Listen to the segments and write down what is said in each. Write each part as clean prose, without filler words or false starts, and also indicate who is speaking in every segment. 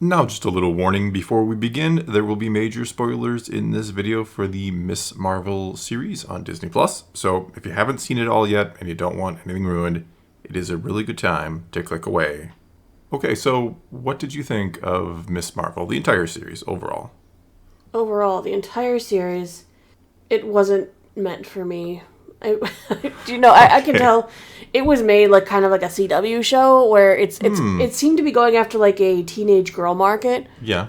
Speaker 1: Now, just a little warning before we begin. There will be major spoilers in this video for the Miss Marvel series on Disney+. So if you haven't seen it all yet and you don't want anything ruined, it is a really good time to click away. Okay, so what did you think of Miss Marvel, the entire series, overall?
Speaker 2: Overall, the entire series, it wasn't meant for me. I can tell it was made like kind of like a CW show where it seemed to be going after like a teenage girl market.
Speaker 1: Yeah.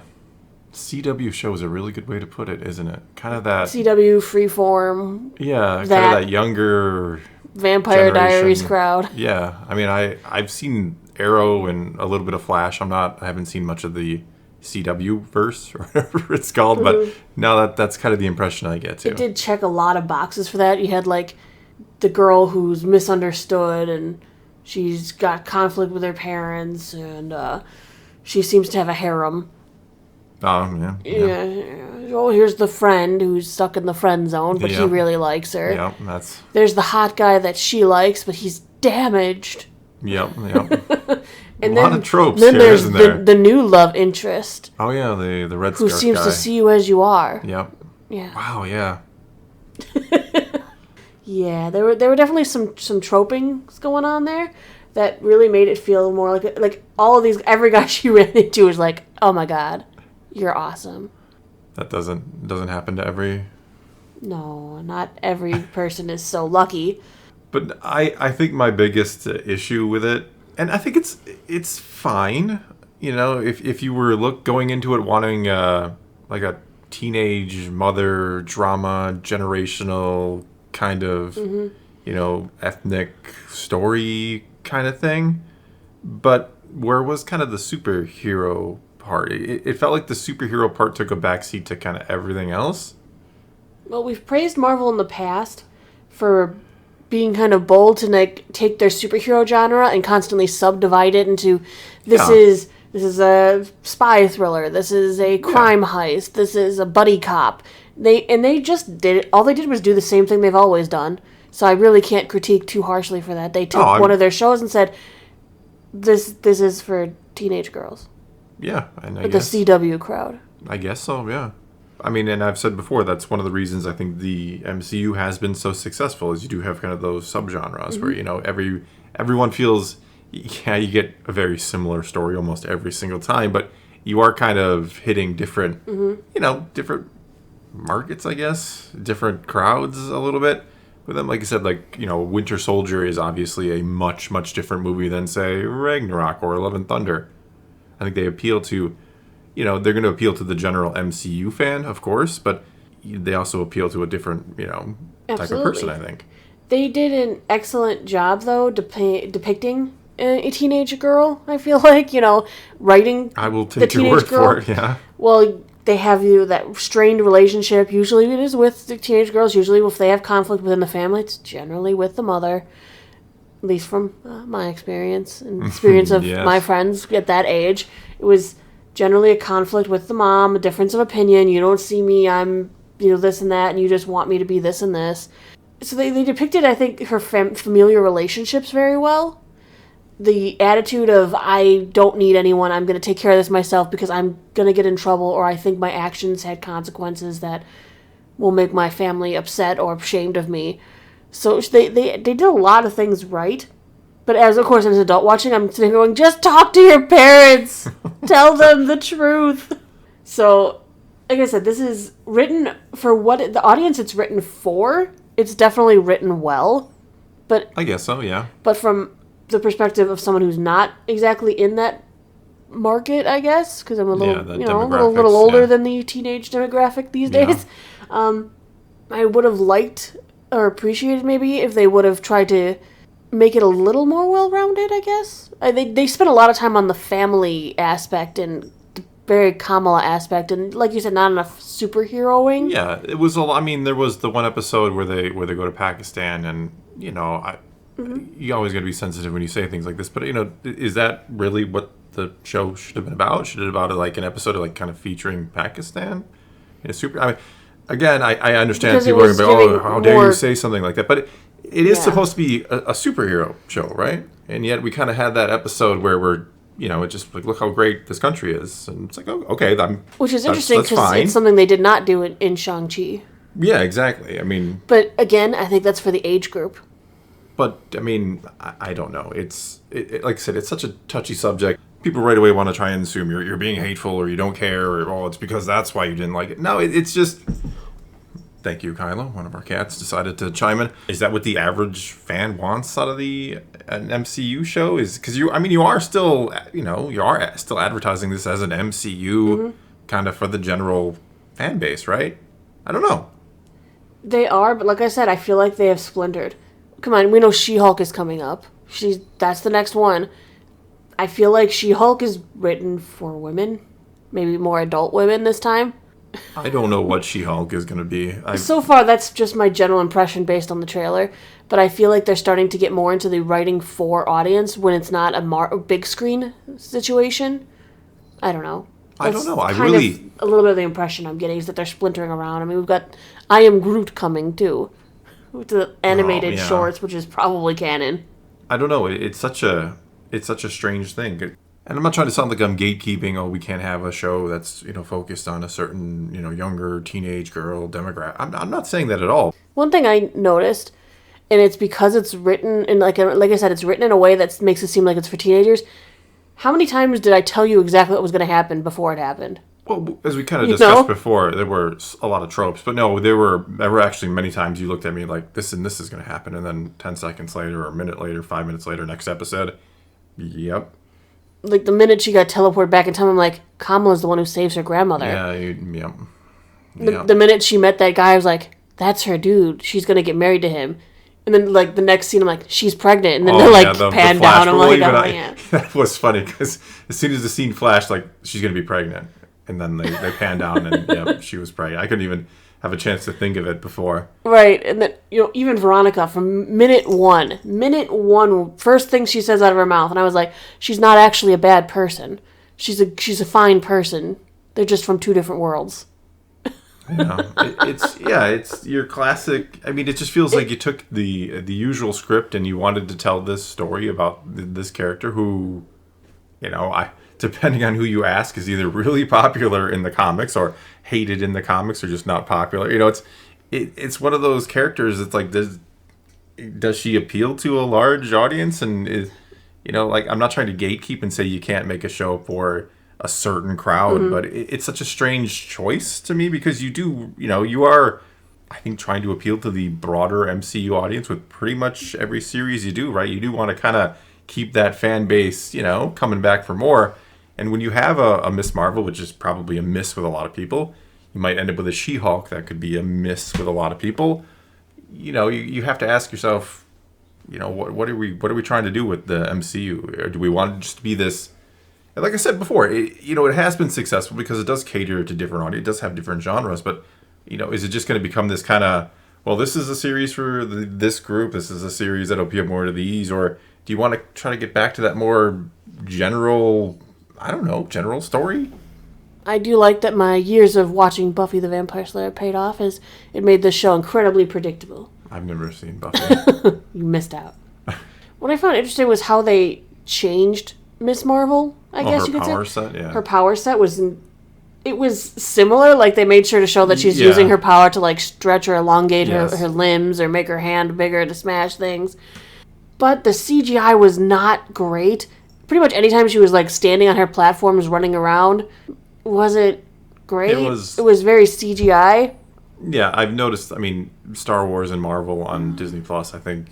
Speaker 1: CW show is a really good way to put it, isn't it? Kind of that...
Speaker 2: CW, Freeform.
Speaker 1: Yeah, kind of that younger...
Speaker 2: Vampire
Speaker 1: generation.
Speaker 2: Diaries crowd.
Speaker 1: Yeah, I mean, I've seen Arrow and a little bit of Flash. I haven't seen much of the CW verse or whatever it's called, but now that's kind of the impression I get too.
Speaker 2: It did check a lot of boxes for that. You had like the girl who's misunderstood and she's got conflict with her parents and she seems to have a harem.
Speaker 1: Oh, yeah.
Speaker 2: Oh, here's the friend who's stuck in the friend zone, but he really likes her.
Speaker 1: Yeah,
Speaker 2: There's the hot guy that she likes, but he's damaged.
Speaker 1: Yep.
Speaker 2: And
Speaker 1: a lot of tropes
Speaker 2: then
Speaker 1: here,
Speaker 2: there's
Speaker 1: isn't there?
Speaker 2: the new love interest.
Speaker 1: Oh, yeah, the Red
Speaker 2: Who
Speaker 1: Scarf
Speaker 2: seems
Speaker 1: guy.
Speaker 2: to see you as you are.
Speaker 1: Yep.
Speaker 2: Yeah.
Speaker 1: Wow, yeah.
Speaker 2: Yeah, there were definitely some tropings going on there that really made it feel more like all of these, every guy she ran into was like, oh my god, you're awesome.
Speaker 1: That doesn't happen to every...
Speaker 2: No, not every person is so lucky.
Speaker 1: But I think my biggest issue with it, and I think it's fine, you know, if you were going into it wanting like a teenage mother drama, generational kind of, you know, ethnic story kind of thing. But where was kind of the superhero part? It felt like the superhero part took a backseat to kind of everything else.
Speaker 2: Well, we've praised Marvel in the past for being kind of bold to like take their superhero genre and constantly subdivide it into this is a spy thriller, this is a crime heist, this is a buddy cop. They just did it. All they did was do the same thing they've always done. So I really can't critique too harshly for that. They took one of their shows and said, "This is for teenage girls."
Speaker 1: Yeah, and
Speaker 2: the CW crowd.
Speaker 1: I guess so. Yeah. I mean, and I've said before, that's one of the reasons I think the MCU has been so successful, is you do have kind of those subgenres where, you know, everyone feels, yeah, you get a very similar story almost every single time, but you are kind of hitting different, you know, different markets, I guess, different crowds a little bit with them. Like I said, like, you know, Winter Soldier is obviously a much, much different movie than, say, Ragnarok or Love and Thunder. I think they appeal to... You know, they're going to appeal to the general MCU fan, of course, but they also appeal to a different, you know, type of person, I think.
Speaker 2: They did an excellent job, though, depicting a teenage girl, I feel like, you know, writing
Speaker 1: I will take your word for it, yeah.
Speaker 2: Well, they have that strained relationship. Usually it is with the teenage girls. Usually if they have conflict within the family, it's generally with the mother. At least from my experience and experience of my friends at that age. It was... generally a conflict with the mom, a difference of opinion. You don't see me, I'm, you know, this and that, and you just want me to be this and this. So they depicted, I think, her familial relationships very well. The attitude of, I don't need anyone, I'm going to take care of this myself because I'm going to get in trouble, or I think my actions had consequences that will make my family upset or ashamed of me. So they did a lot of things right. But as an adult watching, I'm sitting going, just talk to your parents. Tell them the truth. So, like I said, this is written for what the audience it's written for. It's definitely written well. But
Speaker 1: I guess so, yeah.
Speaker 2: But from the perspective of someone who's not exactly in that market, I guess, because I'm a little older than the teenage demographic these days. I would have liked or appreciated maybe if they would have tried to make it a little more well-rounded, I guess. They spent a lot of time on the family aspect and the very Kamala aspect, and like you said, not enough superheroing.
Speaker 1: Yeah, it was a lot. I mean, there was the one episode where they go to Pakistan, and you know, you always got to be sensitive when you say things like this. But you know, is that really what the show should have been about? Should it have been about like an episode of like kind of featuring Pakistan in a super? I mean, again, I understand
Speaker 2: because
Speaker 1: people are going to be, how dare you say something like that? But it is supposed to be a superhero show, right? And yet we kind of had that episode where we're it just like, look how great this country is. And it's like, oh, okay,
Speaker 2: which is interesting because it's something they did not do in Shang-Chi.
Speaker 1: Yeah, exactly. I mean...
Speaker 2: But again, I think that's for the age group.
Speaker 1: But, I mean, I don't know. It's like I said, it's such a touchy subject. People right away want to try and assume you're being hateful or you don't care or, oh, it's because that's why you didn't like it. No, it's just... Thank you, Kylo. One of our cats decided to chime in. Is that what the average fan wants out of an MCU show? Is because you are still, you are still advertising this as an MCU kind of for the general fan base, right? I don't know.
Speaker 2: They are, but like I said, I feel like they have splintered. Come on, we know She-Hulk is coming up. That's the next one. I feel like She-Hulk is written for women, maybe more adult women this time.
Speaker 1: I don't know what She-Hulk is going to be.
Speaker 2: So far, that's just my general impression based on the trailer. But I feel like they're starting to get more into the writing for audience when it's not a big screen situation. I don't know.
Speaker 1: I don't know.
Speaker 2: A little bit of the impression I'm getting is that they're splintering around. I mean, we've got I Am Groot coming, too. With the animated shorts, which is probably canon.
Speaker 1: I don't know. It's such a strange thing. And I'm not trying to sound like I'm gatekeeping, oh, we can't have a show that's, focused on a certain, younger teenage girl demographic. I'm not saying that at all.
Speaker 2: One thing I noticed, and it's because it's written in, like I said, it's written in a way that makes it seem like it's for teenagers. How many times did I tell you exactly what was going to happen before it happened?
Speaker 1: Well, as we kind of discussed before, there were a lot of tropes. But no, there were actually many times you looked at me like, this and this is going to happen. And then 10 seconds later, or a minute later, 5 minutes later, next episode, yep.
Speaker 2: Like, the minute she got teleported back in time, I'm like, Kamala's the one who saves her grandmother.
Speaker 1: Yeah, yep.
Speaker 2: The minute she met that guy, I was like, that's her dude. She's going to get married to him. And then, like, the next scene, I'm like, she's pregnant. And then they're, like, panned down. I'm like, oh, yeah.
Speaker 1: That was funny, because as soon as the scene flashed, like, she's going to be pregnant. And then they panned down, and, yeah, she was pregnant. I couldn't even have a chance to think of it before.
Speaker 2: Right, and then, even Veronica, from minute one, first thing she says out of her mouth, and I was like, she's not actually a bad person. She's a fine person. They're just from two different worlds.
Speaker 1: It's your classic. I mean, it just feels like you took the usual script and you wanted to tell this story about this character who, depending on who you ask, is either really popular in the comics or hated in the comics or just not popular. It's one of those characters. It's like, does she appeal to a large audience? And I'm not trying to gatekeep and say you can't make a show for a certain crowd, but it's such a strange choice to me because you are, I think, trying to appeal to the broader MCU audience with pretty much every series you do, right? You do want to kind of keep that fan base, coming back for more. And when you have a Miss Marvel, which is probably a miss with a lot of people, you might end up with a She-Hulk that could be a miss with a lot of people. You have to ask yourself, what are we trying to do with the MCU? Or do we want it just to be this? And like I said before, it has been successful because it does cater to different audience. It does have different genres, but is it just going to become this kind of, well, this is a series for this group, this is a series that'll appeal more to these, or do you want to try to get back to that more general story?
Speaker 2: I do like that my years of watching Buffy the Vampire Slayer paid off, as it made this show incredibly predictable.
Speaker 1: I've never seen Buffy.
Speaker 2: You missed out. What I found interesting was how they changed Miss Marvel, I guess you could say.
Speaker 1: Her power set, yeah.
Speaker 2: Her power set was similar. Like, they made sure to show that she's using her power to, like, stretch or elongate her limbs or make her hand bigger to smash things. But the CGI was not great. Pretty much anytime she was, like, standing on her platforms running around, wasn't great. It was very CGI.
Speaker 1: Yeah, I've noticed, Star Wars and Marvel on Disney Plus, I think,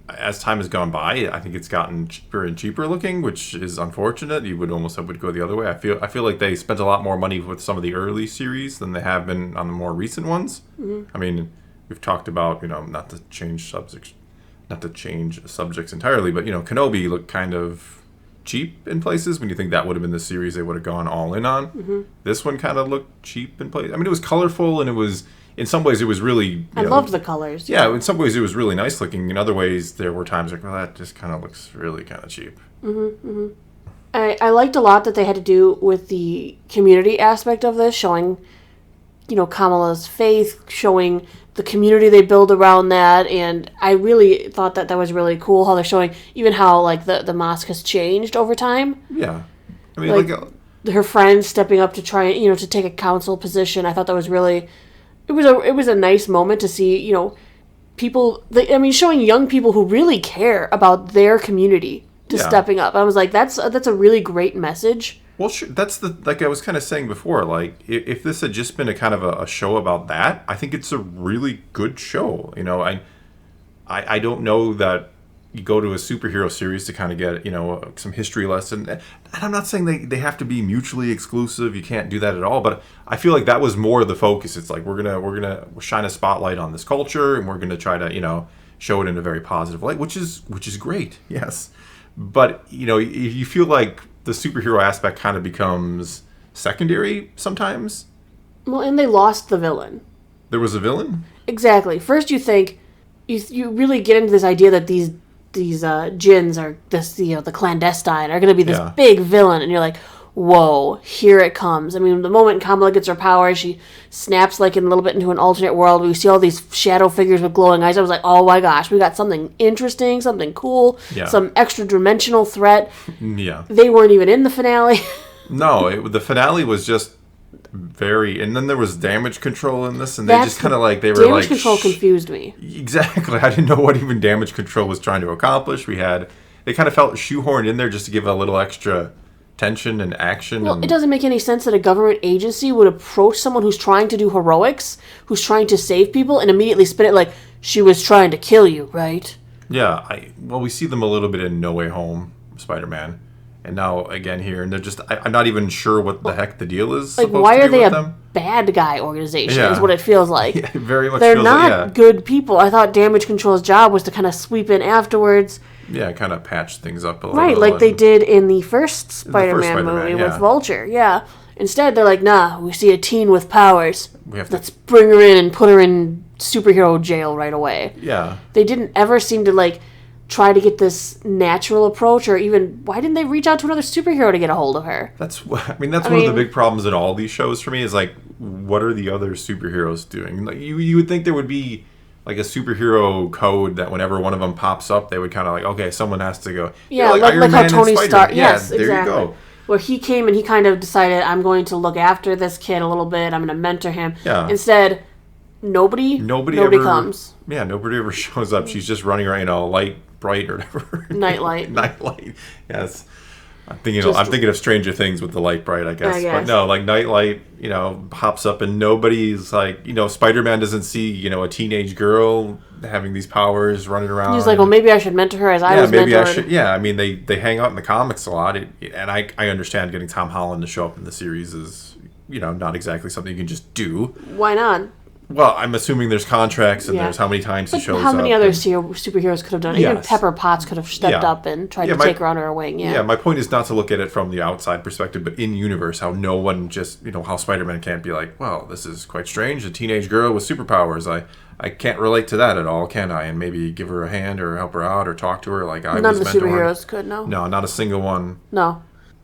Speaker 1: as time has gone by, I think it's gotten cheaper and cheaper looking, which is unfortunate. You would almost hope it would go the other way. I feel like they spent a lot more money with some of the early series than they have been on the more recent ones. Mm-hmm. We've talked about, not to change subjects entirely, but, Kenobi looked kind of cheap in places when you think that would have been the series they would have gone all in on. Mm-hmm. This one kind of looked cheap in places. It was colorful, and it was, in some ways, it was really...
Speaker 2: I loved the colors.
Speaker 1: Yeah, in some ways, it was really nice looking. In other ways, there were times like, well, that just kind of looks really kind of cheap.
Speaker 2: Mm-hmm, mm-hmm. I liked a lot that they had to do with the community aspect of this, showing, Kamala's faith, showing the community they build around that, and I really thought that was really cool how they're showing even how, like, the mosque has changed over time.
Speaker 1: Yeah. I mean,
Speaker 2: her friends stepping up to try, to take a council position. I thought that was really, it was a nice moment to see, people, showing young people who really care about their community to stepping up. I was like, that's a really great message.
Speaker 1: Well, sure. That's like I was kind of saying before, like, if this had just been a kind of a show about that, I think it's a really good show. I don't know that you go to a superhero series to kind of get, some history lesson. And I'm not saying they have to be mutually exclusive. You can't do that at all. But I feel like that was more the focus. It's like, we're gonna shine a spotlight on this culture, and we're gonna try to, show it in a very positive light, which is great. Yes. But, you feel like the superhero aspect kind of becomes secondary sometimes.
Speaker 2: Well, and they lost the villain.
Speaker 1: There was a villain?
Speaker 2: Exactly. First you think, you really get into this idea that these djinns are the clandestine are going to be this big villain, and you're like, whoa, here it comes. I mean, the moment Kamala gets her power, she snaps like in a little bit into an alternate world. We see all these shadow figures with glowing eyes. I was like, oh my gosh, we got something interesting, something cool, some extra dimensional threat.
Speaker 1: Yeah.
Speaker 2: They weren't even in the finale.
Speaker 1: No, the finale was just and then there was damage control in this, and they just kind of like, they were like...
Speaker 2: Damage control confused me.
Speaker 1: Exactly. I didn't know what even damage control was trying to accomplish. They kind of felt shoehorned in there just to give a little extra tension and action.
Speaker 2: Well, it doesn't make any sense that a government agency would approach someone who's trying to do heroics, who's trying to save people, and immediately spin it like, she was trying to kill you, right?
Speaker 1: Yeah. We see them a little bit in No Way Home, Spider-Man. And now, again, here, and they're just... I'm not even sure what the heck the deal is.
Speaker 2: Like, why are they a bad guy organization, is what it feels like.
Speaker 1: Yeah, it very much
Speaker 2: they're
Speaker 1: feels
Speaker 2: not
Speaker 1: like,
Speaker 2: good people. I thought Damage Control's job was to kind of sweep in afterwards.
Speaker 1: Yeah, kind of patch things up a little.
Speaker 2: Right, like they did in the first Spider-Man movie with Vulture, yeah. Instead, they're like, nah, we see a teen with powers. Let's bring her in and put her in superhero jail right away.
Speaker 1: Yeah.
Speaker 2: They didn't ever seem to, like, try to get this natural approach, or even, why didn't they reach out to another superhero to get a hold of her?
Speaker 1: That's one of the big problems in all these shows for me, is like, what are the other superheroes doing? Like, you would think there would be like a superhero code that whenever one of them pops up, they would kind of like, okay, someone has to go.
Speaker 2: Yeah, like how Tony Stark. Yes, there exactly. You go. Where he came and he kind of decided, I'm going to look after this kid a little bit. I'm going to mentor him. Yeah. Instead, nobody ever comes.
Speaker 1: Yeah, nobody ever shows up. She's just running around, light bright or whatever.
Speaker 2: Nightlight.
Speaker 1: Nightlight. Yes. I'm thinking of Stranger Things with the light bright, I guess. But no, like Nightlight, pops up and nobody's like, Spider-Man doesn't see, a teenage girl having these powers running around.
Speaker 2: He's like, well, maybe I should mentor her as I was mentored. Yeah, maybe I should.
Speaker 1: Yeah, I mean, they hang out in the comics a lot. And I understand getting Tom Holland to show up in the series is, not exactly something you can just do.
Speaker 2: Why not?
Speaker 1: Well, I'm assuming there's contracts and there's how many times he shows up.
Speaker 2: How many other superheroes could have done it? Yes. Even Pepper Potts could have stepped up and tried to take her under her wing. Yeah,
Speaker 1: my point is not to look at it from the outside perspective, but in universe, how no one just, how Spider-Man can't be like, well, this is quite strange. A teenage girl with superpowers. I can't relate to that at all, can I? And maybe give her a hand or help her out or talk to her like I was
Speaker 2: mentored. None of the superheroes could, no?
Speaker 1: No, not a single one.
Speaker 2: No.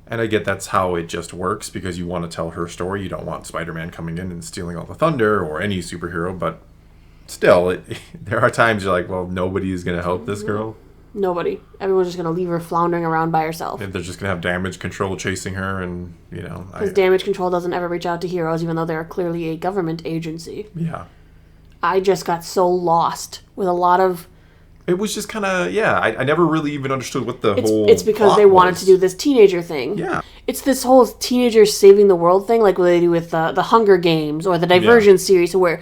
Speaker 1: And I get that's how it just works because you want to tell her story. You don't want Spider-Man coming in and stealing all the thunder or any superhero, but still, there are times you're like, well, nobody is going to help this girl.
Speaker 2: Nobody. Everyone's just going to leave her floundering around by herself.
Speaker 1: And they're just going to have Damage Control chasing her and,
Speaker 2: Because Damage Control doesn't ever reach out to heroes, even though they're clearly a government agency.
Speaker 1: Yeah.
Speaker 2: I just got so lost with a lot of...
Speaker 1: It was just kind of, I never really even understood what the whole
Speaker 2: It's because they wanted to do this teenager thing.
Speaker 1: Yeah.
Speaker 2: It's this whole teenagers saving the world thing, like what they do with the Hunger Games or the Divergent series, where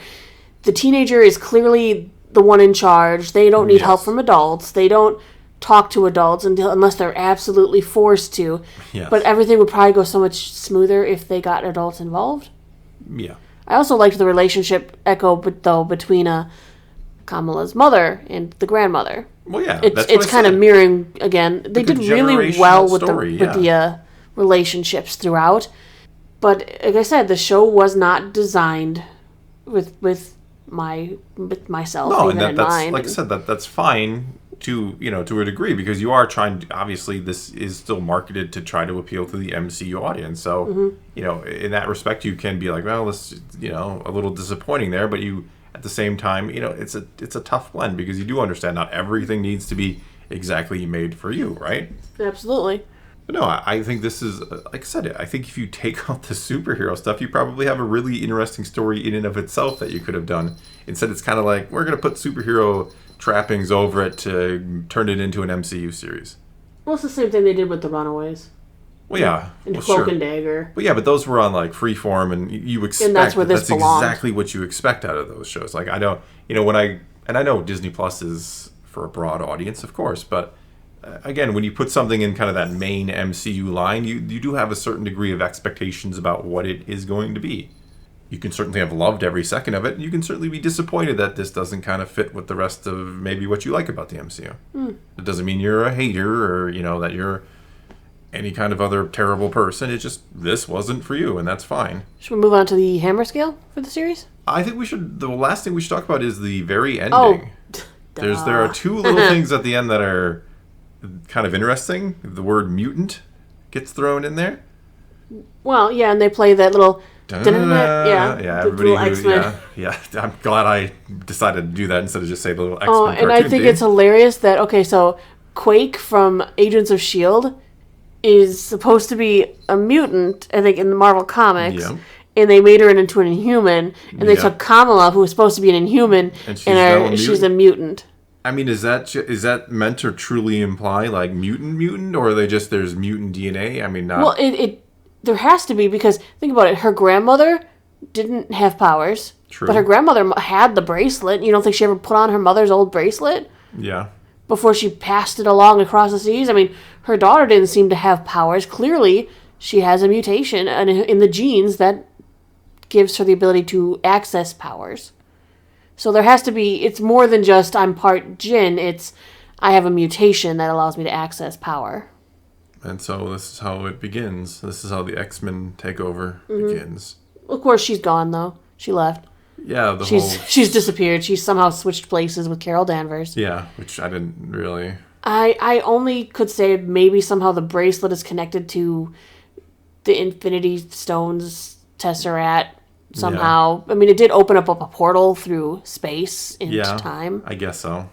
Speaker 2: the teenager is clearly the one in charge. They don't need help from adults. They don't talk to adults unless they're absolutely forced to.
Speaker 1: Yes.
Speaker 2: But everything would probably go so much smoother if they got adults involved.
Speaker 1: Yeah.
Speaker 2: I also liked the relationship between Kamala's mother and the grandmother.
Speaker 1: Well, yeah,
Speaker 2: it's kind of mirroring again. They did really well with the relationships throughout, but like I said, the show was not designed with myself.
Speaker 1: No,
Speaker 2: even
Speaker 1: and that's
Speaker 2: mind.
Speaker 1: like I said, that's fine to to a degree because you are trying to, obviously this is still marketed to try to appeal to the MCU audience. So in that respect, you can be like, well, this a little disappointing there, but you. At the same time, it's a tough blend because you do understand not everything needs to be exactly made for you, right?
Speaker 2: Absolutely.
Speaker 1: But no, I think this is, like I said, I think if you take out the superhero stuff, you probably have a really interesting story in and of itself that you could have done. Instead, it's kind of like, we're going to put superhero trappings over it to turn it into an MCU series.
Speaker 2: Well, it's the same thing they did with the Runaways.
Speaker 1: Well, yeah.
Speaker 2: And Cloak and Dagger.
Speaker 1: But yeah, but those were on like Freeform, and you expect
Speaker 2: and that's where this belonged.
Speaker 1: Exactly what you expect out of those shows. Like, I don't, and I know Disney Plus is for a broad audience, of course, but again, when you put something in kind of that main MCU line, you do have a certain degree of expectations about what it is going to be. You can certainly have loved every second of it, and you can certainly be disappointed that this doesn't kind of fit with the rest of maybe what you like about the MCU. It doesn't mean you're a hater or, that you're any kind of other terrible person. It's just, this wasn't for you, and that's fine.
Speaker 2: Should we move on to the Hammer scale for the series?
Speaker 1: I think the last thing we should talk about is the very ending.
Speaker 2: Oh,
Speaker 1: there are two little things at the end that are kind of interesting. The word mutant gets thrown in there.
Speaker 2: Well, yeah, and they play that little...
Speaker 1: Yeah, everybody yeah. I'm glad I decided to do that instead of just say the little X-Men cartoon
Speaker 2: and I think it's hilarious that, so Quake from Agents of S.H.I.E.L.D. is supposed to be a mutant, I think, in the Marvel Comics.
Speaker 1: Yeah.
Speaker 2: And they made her into an Inhuman. And they took Kamala, who was supposed to be an Inhuman, and she's a mutant.
Speaker 1: I mean, is that meant to truly imply, like, mutant, or are they just, there's mutant DNA? I mean, not...
Speaker 2: Well, there has to be, because, think about it, her grandmother didn't have powers.
Speaker 1: True.
Speaker 2: But her grandmother had the bracelet. You don't think she ever put on her mother's old bracelet?
Speaker 1: Yeah.
Speaker 2: Before she passed it along across the seas? I mean, her daughter didn't seem to have powers. Clearly, she has a mutation in the genes that gives her the ability to access powers. So there has to be, it's more than just I'm part Jinn, it's I have a mutation that allows me to access power.
Speaker 1: And so this is how it begins. This is how the X-Men takeover begins.
Speaker 2: Of course, she's gone, though. She left.
Speaker 1: Yeah,
Speaker 2: she's disappeared. She's somehow switched places with Carol Danvers.
Speaker 1: Yeah, which I didn't really...
Speaker 2: I only could say maybe somehow the bracelet is connected to the Infinity Stones Tesseract somehow. Yeah. I mean, it did open up a portal through space into time.
Speaker 1: I guess so.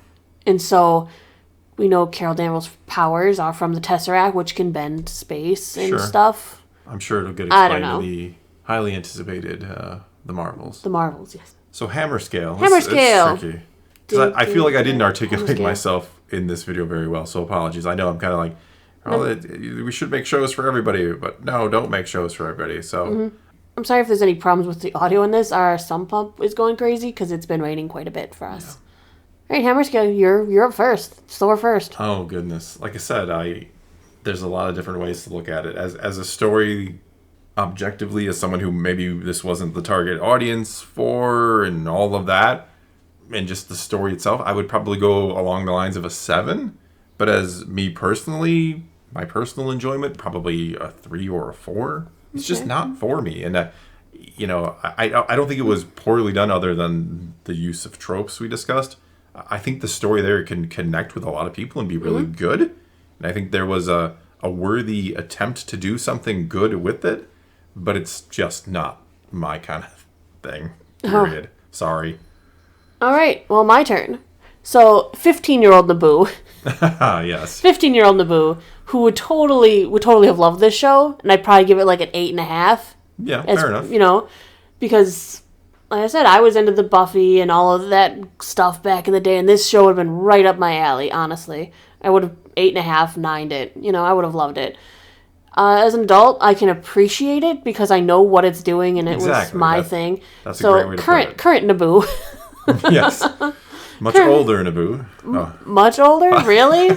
Speaker 2: And so we know Carol Danvers' powers are from the Tesseract, which can bend space and stuff.
Speaker 1: I'm sure it'll get explained in the highly anticipated The Marvels.
Speaker 2: The Marvels, yes.
Speaker 1: So Hammer scale.
Speaker 2: It's
Speaker 1: tricky. Because I feel like I didn't articulate myself in this video very well, so apologies. I know I'm kind of like, we should make shows for everybody, but no, don't make shows for everybody. So
Speaker 2: I'm sorry if there's any problems with the audio in this. Our sump pump is going crazy because it's been raining quite a bit for us. Yeah. All right, Hammer scale, you're up first. Thor first.
Speaker 1: Oh, goodness. Like I said, there's a lot of different ways to look at it. As a story, objectively, as someone who maybe this wasn't the target audience for and all of that, and just the story itself, I would probably go along the lines of a 7. But as me personally, my personal enjoyment, probably a 3 or a 4. It's just not for me. And, I don't think it was poorly done other than the use of tropes we discussed. I think the story there can connect with a lot of people and be really good. And I think there was a worthy attempt to do something good with it, but it's just not my kind of thing. Period. Sorry.
Speaker 2: All right. Well, my turn. So, 15-year-old Naboo.
Speaker 1: Yes.
Speaker 2: 15-year-old Naboo, who would totally have loved this show, and I'd probably give it like an 8.5.
Speaker 1: Yeah, fair
Speaker 2: enough. Because, like I said, I was into the Buffy and all of that stuff back in the day, and this show would have been right up my alley, honestly. I would have 8.5, 9'd it. I would have loved it. As an adult, I can appreciate it because I know what it's doing, and it was my thing.
Speaker 1: That's a great way to put it.
Speaker 2: Current Naboo.
Speaker 1: Yes. Much older Naboo. Oh.
Speaker 2: Much older? Really?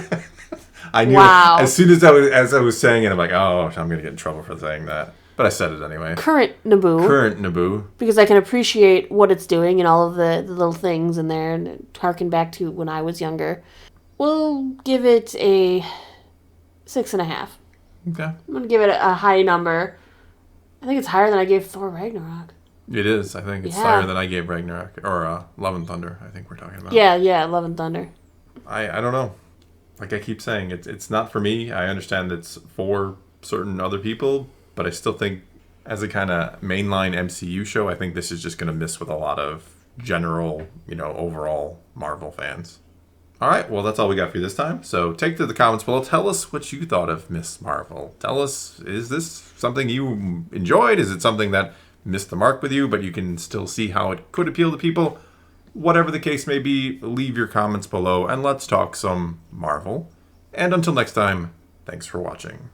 Speaker 1: I knew it. As soon as I was saying it, I'm like, oh, I'm going to get in trouble for saying that. But I said it anyway.
Speaker 2: Current Naboo. Because I can appreciate what it's doing and all of the little things in there and harken back to when I was younger. We'll give it a 6.5.
Speaker 1: Okay.
Speaker 2: I'm going to give it a high number. I think it's higher than I gave Thor Ragnarok.
Speaker 1: It is. I think it's higher than I gave Ragnarok. Or Love and Thunder, I think we're talking about.
Speaker 2: Yeah, Love and Thunder.
Speaker 1: I don't know. Like I keep saying, it's not for me. I understand it's for certain other people, but I still think as a kind of mainline MCU show, I think this is just going to miss with a lot of general, overall Marvel fans. All right, well, that's all we got for you this time. So take to the comments below. Tell us what you thought of Miss Marvel. Tell us, is this something you enjoyed? Is it something that missed the mark with you, but you can still see how it could appeal to people? Whatever the case may be, leave your comments below and let's talk some Marvel. And until next time, thanks for watching.